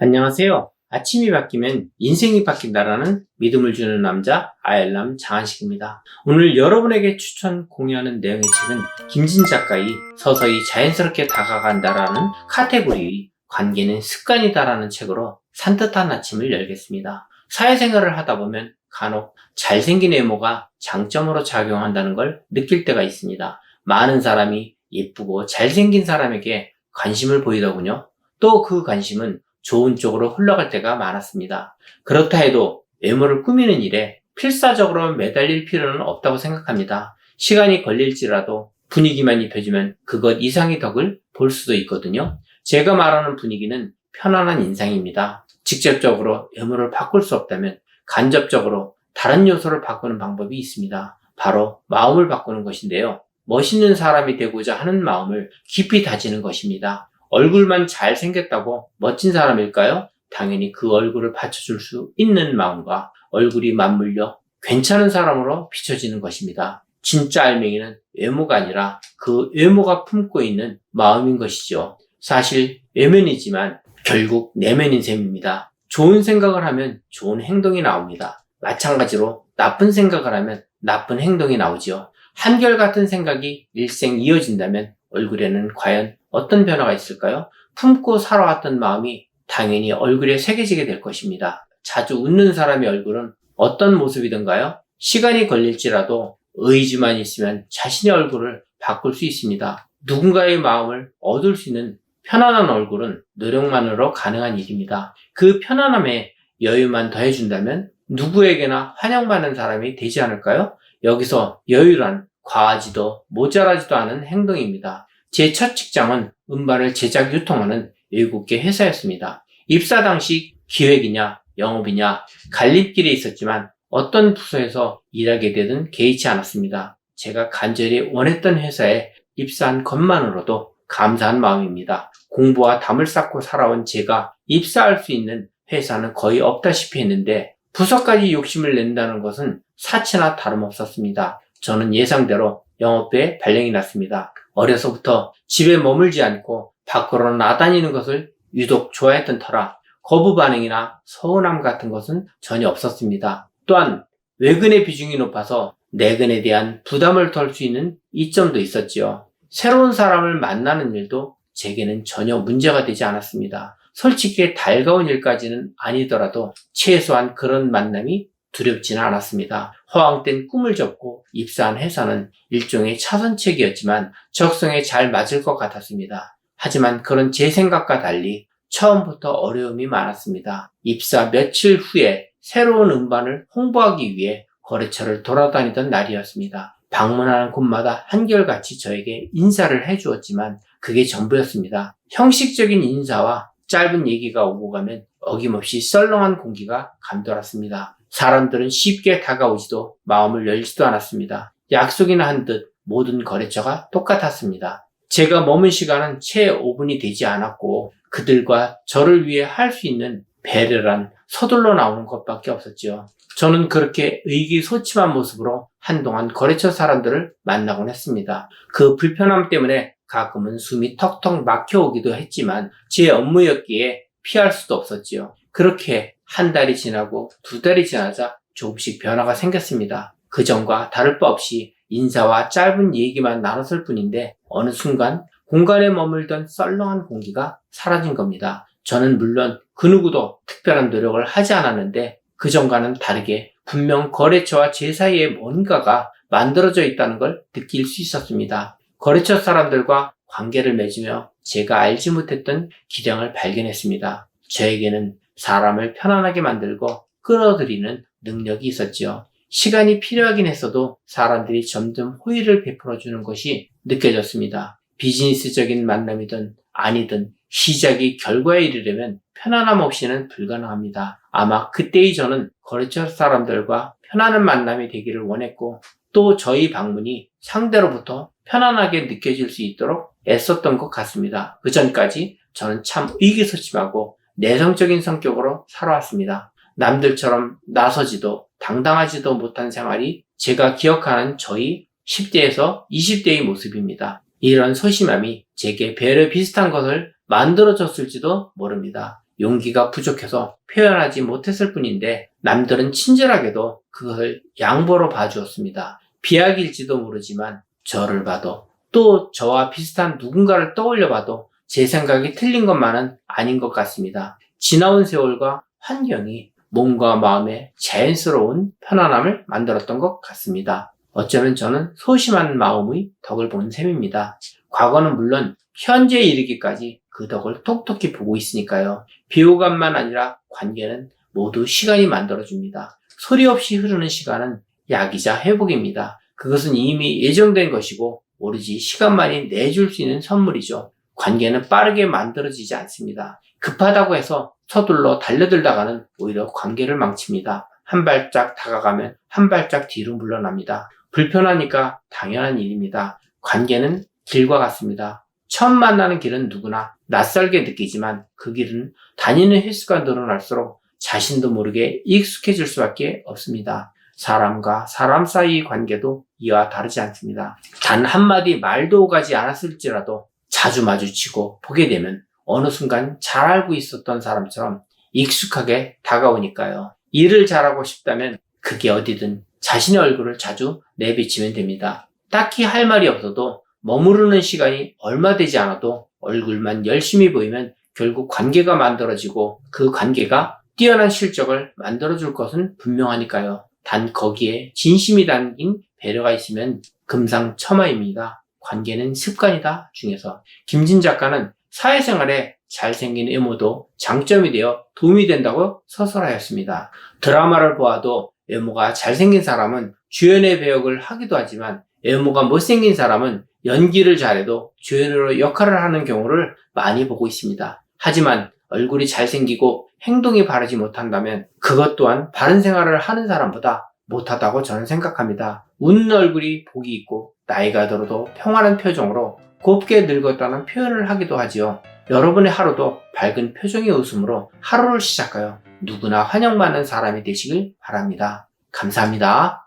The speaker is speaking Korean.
안녕하세요. 아침이 바뀌면 인생이 바뀐다라는 믿음을 주는 남자 아열람 장한식입니다. 오늘 여러분에게 추천 공유하는 내용의 책은 김진 작가의 서서히 자연스럽게 다가간다라는 카테고리의 관계는 습관이다라는 책으로 산뜻한 아침을 열겠습니다. 사회생활을 하다 보면 간혹 잘생긴 외모가 장점으로 작용한다는 걸 느낄 때가 있습니다. 많은 사람이 예쁘고 잘생긴 사람에게 관심을 보이더군요. 또 그 관심은 좋은 쪽으로 흘러갈 때가 많았습니다. 그렇다 해도 외모를 꾸미는 일에 필사적으로 매달릴 필요는 없다고 생각합니다. 시간이 걸릴지라도 분위기만 입혀주면 그것 이상의 덕을 볼 수도 있거든요. 제가 말하는 분위기는 편안한 인상입니다. 직접적으로 외모를 바꿀 수 없다면 간접적으로 다른 요소를 바꾸는 방법이 있습니다. 바로 마음을 바꾸는 것인데요. 멋있는 사람이 되고자 하는 마음을 깊이 다지는 것입니다. 얼굴만 잘생겼다고 멋진 사람일까요? 당연히 그 얼굴을 받쳐줄 수 있는 마음과 얼굴이 맞물려 괜찮은 사람으로 비춰지는 것입니다. 진짜 알맹이는 외모가 아니라 그 외모가 품고 있는 마음인 것이죠. 사실 외면이지만 결국 내면인 셈입니다. 좋은 생각을 하면 좋은 행동이 나옵니다. 마찬가지로 나쁜 생각을 하면 나쁜 행동이 나오죠. 한결같은 생각이 일생 이어진다면 얼굴에는 과연 어떤 변화가 있을까요? 품고 살아왔던 마음이 당연히 얼굴에 새겨지게 될 것입니다. 자주 웃는 사람의 얼굴은 어떤 모습이든가요? 시간이 걸릴지라도 의지만 있으면 자신의 얼굴을 바꿀 수 있습니다. 누군가의 마음을 얻을 수 있는 편안한 얼굴은 노력만으로 가능한 일입니다. 그 편안함에 여유만 더해준다면 누구에게나 환영받는 사람이 되지 않을까요? 여기서 여유란 과하지도 모자라지도 않은 행동입니다. 제 첫 직장은 음반을 제작 유통하는 외국계 회사였습니다. 입사 당시 기획이냐 영업이냐 갈림길에 있었지만 어떤 부서에서 일하게 되든 개의치 않았습니다. 제가 간절히 원했던 회사에 입사한 것만으로도 감사한 마음입니다. 공부와 담을 쌓고 살아온 제가 입사할 수 있는 회사는 거의 없다시피 했는데 부서까지 욕심을 낸다는 것은 사치나 다름없었습니다. 저는 예상대로 영업부에 발령이 났습니다. 어려서부터 집에 머물지 않고 밖으로 나다니는 것을 유독 좋아했던 터라 거부 반응이나 서운함 같은 것은 전혀 없었습니다. 또한 외근의 비중이 높아서 내근에 대한 부담을 덜 수 있는 이점도 있었지요. 새로운 사람을 만나는 일도 제게는 전혀 문제가 되지 않았습니다. 솔직히 달가운 일까지는 아니더라도 최소한 그런 만남이 두렵지는 않았습니다. 허황된 꿈을 접고 입사한 회사는 일종의 차선책이었지만 적성에 잘 맞을 것 같았습니다. 하지만 그런 제 생각과 달리 처음부터 어려움이 많았습니다. 입사 며칠 후에 새로운 음반을 홍보하기 위해 거래처를 돌아다니던 날이었습니다. 방문하는 곳마다 한결같이 저에게 인사를 해주었지만 그게 전부였습니다. 형식적인 인사와 짧은 얘기가 오고 가면 어김없이 썰렁한 공기가 감돌았습니다. 사람들은 쉽게 다가오지도 마음을 열지도 않았습니다. 약속이나 한 듯 모든 거래처가 똑같았습니다. 제가 머문 시간은 채 5분이 되지 않았고 그들과 저를 위해 할 수 있는 배려란 서둘러 나오는 것밖에 없었지요. 저는 그렇게 의기소침한 모습으로 한동안 거래처 사람들을 만나곤 했습니다. 그 불편함 때문에 가끔은 숨이 턱턱 막혀오기도 했지만 제 업무였기에 피할 수도 없었지요. 그렇게 한 달이 지나고 두 달이 지나자 조금씩 변화가 생겼습니다. 그전과 다를 바 없이 인사와 짧은 얘기만 나눴을 뿐인데 어느 순간 공간에 머물던 썰렁한 공기가 사라진 겁니다. 저는 물론 그 누구도 특별한 노력을 하지 않았는데 그전과는 다르게 분명 거래처와 제 사이에 뭔가가 만들어져 있다는 걸 느낄 수 있었습니다. 거래처 사람들과 관계를 맺으며 제가 알지 못했던 기량을 발견했습니다. 저에게는 사람을 편안하게 만들고 끌어들이는 능력이 있었지요. 시간이 필요하긴 했어도 사람들이 점점 호의를 베풀어주는 것이 느껴졌습니다. 비즈니스적인 만남이든 아니든 시작이 결과에 이르려면 편안함 없이는 불가능합니다. 아마 그때의 저는 거래처 사람들과 편안한 만남이 되기를 원했고 또 저희 방문이 상대로부터 편안하게 느껴질 수 있도록 애썼던 것 같습니다. 그 전까지 저는 참 의기소침하고 내성적인 성격으로 살아왔습니다. 남들처럼 나서지도 당당하지도 못한 생활이 제가 기억하는 저희 10대에서 20대의 모습입니다. 이런 소심함이 제게 배려 비슷한 것을 만들어줬을지도 모릅니다. 용기가 부족해서 표현하지 못했을 뿐인데 남들은 친절하게도 그것을 양보로 봐주었습니다. 비약일지도 모르지만 저를 봐도 또 저와 비슷한 누군가를 떠올려 봐도 제 생각이 틀린 것만은 아닌 것 같습니다. 지나온 세월과 환경이 몸과 마음에 자연스러운 편안함을 만들었던 것 같습니다. 어쩌면 저는 소심한 마음의 덕을 본 셈입니다. 과거는 물론 현재에 이르기까지 그 덕을 톡톡히 보고 있으니까요. 비호감만 아니라 관계는 모두 시간이 만들어줍니다. 소리 없이 흐르는 시간은 약이자 회복입니다. 그것은 이미 예정된 것이고 오로지 시간만이 내줄 수 있는 선물이죠. 관계는 빠르게 만들어지지 않습니다. 급하다고 해서 서둘러 달려들다가는 오히려 관계를 망칩니다. 한 발짝 다가가면 한 발짝 뒤로 물러납니다. 불편하니까 당연한 일입니다. 관계는 길과 같습니다. 처음 만나는 길은 누구나 낯설게 느끼지만 그 길은 다니는 횟수가 늘어날수록 자신도 모르게 익숙해질 수밖에 없습니다. 사람과 사람 사이의 관계도 이와 다르지 않습니다. 단 한마디 말도 오가지 않았을지라도 자주 마주치고 보게 되면 어느 순간 잘 알고 있었던 사람처럼 익숙하게 다가오니까요. 일을 잘하고 싶다면 그게 어디든 자신의 얼굴을 자주 내비치면 됩니다. 딱히 할 말이 없어도 머무르는 시간이 얼마 되지 않아도 얼굴만 열심히 보이면 결국 관계가 만들어지고 그 관계가 뛰어난 실적을 만들어줄 것은 분명하니까요. 단 거기에 진심이 담긴 배려가 있으면 금상첨화입니다. 관계는 습관이다 중에서 김진 작가는 사회생활에 잘생긴 외모도 장점이 되어 도움이 된다고 서술하였습니다. 드라마를 보아도 외모가 잘생긴 사람은 주연의 배역을 하기도 하지만 외모가 못생긴 사람은 연기를 잘해도 주연으로 역할을 하는 경우를 많이 보고 있습니다. 하지만 얼굴이 잘생기고 행동이 바르지 못한다면 그것 또한 바른 생활을 하는 사람보다 못하다고 저는 생각합니다. 웃는 얼굴이 복이 있고 나이가 들어도 평안한 표정으로 곱게 늙었다는 표현을 하기도 하지요. 여러분의 하루도 밝은 표정의 웃음으로 하루를 시작하여 누구나 환영받는 사람이 되시길 바랍니다. 감사합니다.